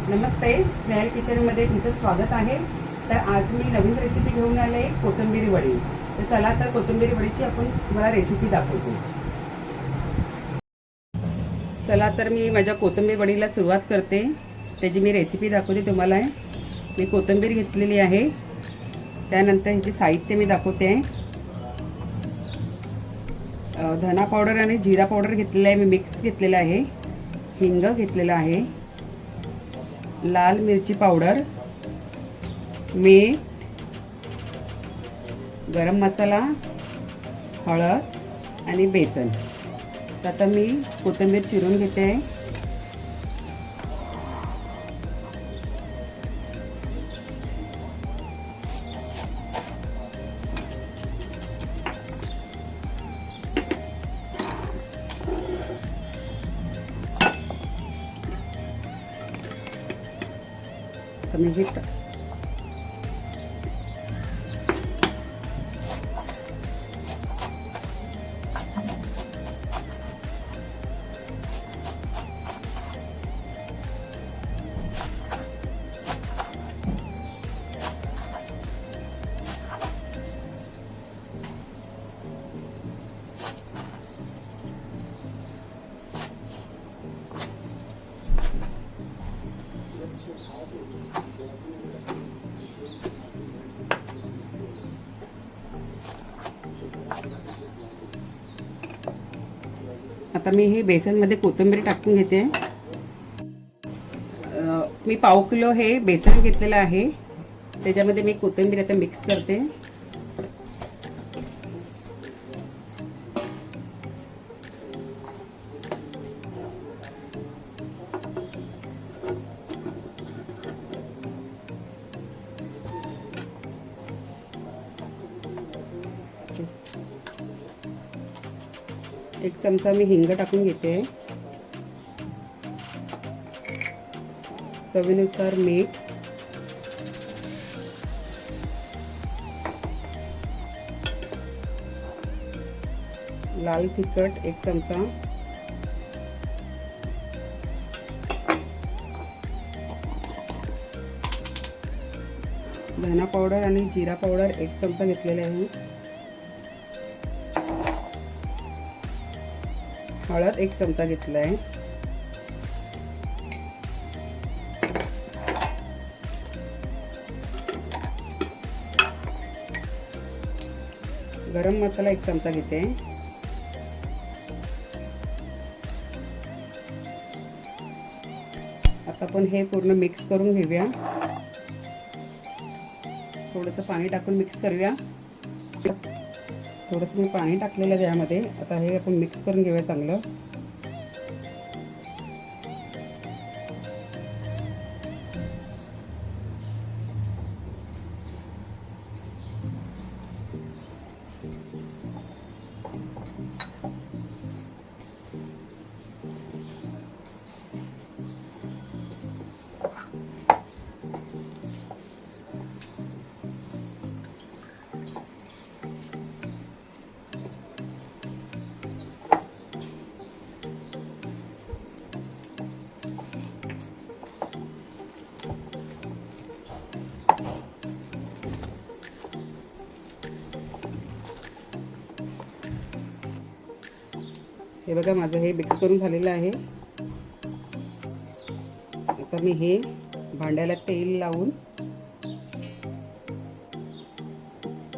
नमस्ते, स्नेहल किचनमध्ये तुमचं स्वागत आहे। तर आज मी नवीन रेसिपी घेऊन आले, कोथिंबीर वडी। तर चला तर कोथिंबीर वडीची आपण तुम्हाला रेसिपी दाखवतो। चला तर मी माझ्या कोथिंबीर वडीला सुरुवात करते, त्याची मी रेसिपी दाखवते तुम्हाला। मी कोथिंबीर घेतलेली आहे, त्यानंतर ह्याचे साहित्य मी दाखवते। धना पावडर आणि जिरा पावडर घेतलेला आहे, मी मिक्स घेतलेला आहे। हिंग घेतलेला आहे, लाल मिरची पावडर, मीठ, गरम मसाला, हळद आणि बेसन। तर आता मी कोथिंबीर चिरून घेते। तर मी आता मी हे बेसनमध्ये कोथिंबीर टाकून घेते। मी पाव किलो हे बेसन घेतलेलं आहे, त्याच्यामध्ये मी कोथिंबीर आता मिक्स करते। एक चमचा मी हिंग टाकून घेते, चवीनुसार मीठ, लाल तिखट एक चमचा, धना पावडर आणि जिरा पावडर एक चमचा घेतलेले आहे, हळद एक चमचा घेतला आहे, गरम मसाला एक चमचा घेते। आता आपण हे पूर्ण मिक्स करून घेऊया। थोडंसं पाणी टाकून मिक्स करूया। थोडंसं मी पाणी टाकलेलं आहे त्यामध्ये। आता हे आपण मिक्स करून घेऊया चांगलं। हे बघा, माझं हे मिक्स करून झालेलं आहे। आता मी हे भांड्याला तेल लावून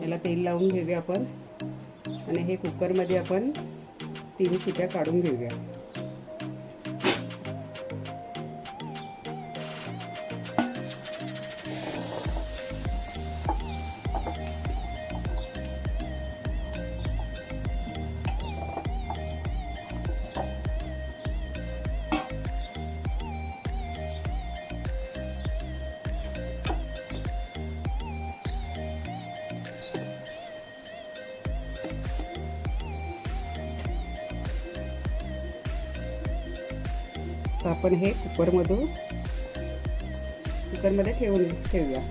याला तेल लावून घेऊया आपण, आणि हे कुकरमध्ये आपण 3 शिट्या काढून घेऊया। तर आपण हे कुकरमध्ये ठेवूया।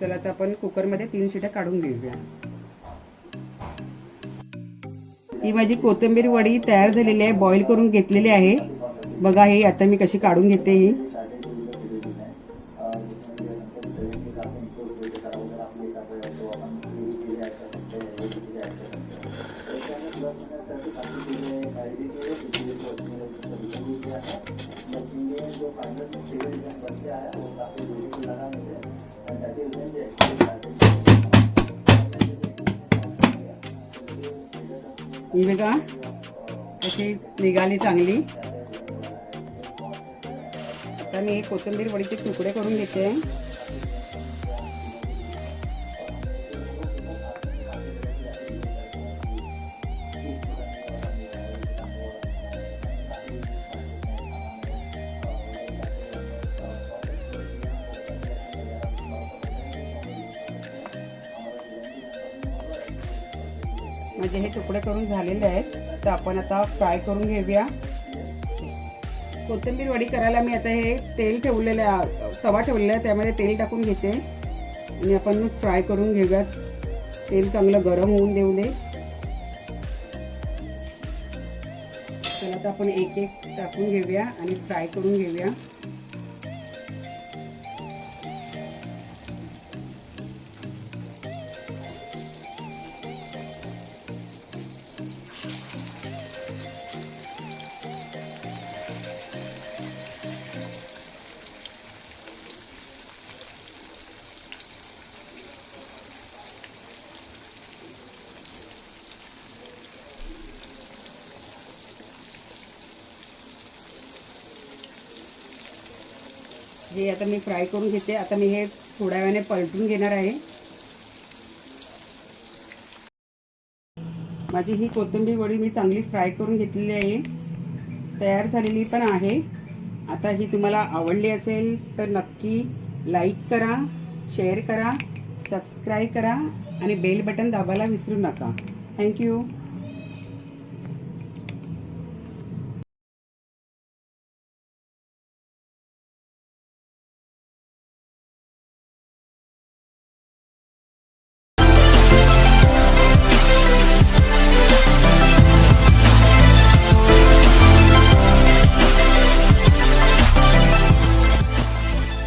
चला आता आपण कुकरमध्ये 3 शिट्या काढून घेऊया. ही माझी कोथिंबीर वडी तयार झालेली आहे, बॉईल करून घेतलेली आहे. बघा हे आता मी कशी काढून घेते. ही ही बघा कशी निघाली चांगली. आता मी कोथिंबीर वडीचे तुकडे करून घेते. म्हणजे हे तुकडे करून झालेले आहेत, तर आपण आता फ्राय करून घेऊया. कोथिंबीर वडी करायला मी आता हे तेल ठेवलेलं आहे, तवा ठेवलेला आहे, त्यामध्ये तेल टाकून घेते आणि आपण फ्राय करून घेऊया. तेल चांगलं गरम होऊन देऊ दे. चला आता आपण एक एक टाकून घेऊया आणि फ्राय करून घेऊया. हे आता मी फ्राय करून घेते. आता मी हे थोड्या वेळाने पलटून घेणार आहे. माझी ही कोथिंबीर वडी मी चांगली फ्राय करून घेतलेली आहे, तयार झालेली पण आहे. आता ही तुम्हाला आवडली असेल तर नक्की लाईक करा, शेअर करा, सबस्क्राईब करा आणि बेल बटन दाबायला विसरू नका. थँक्यू.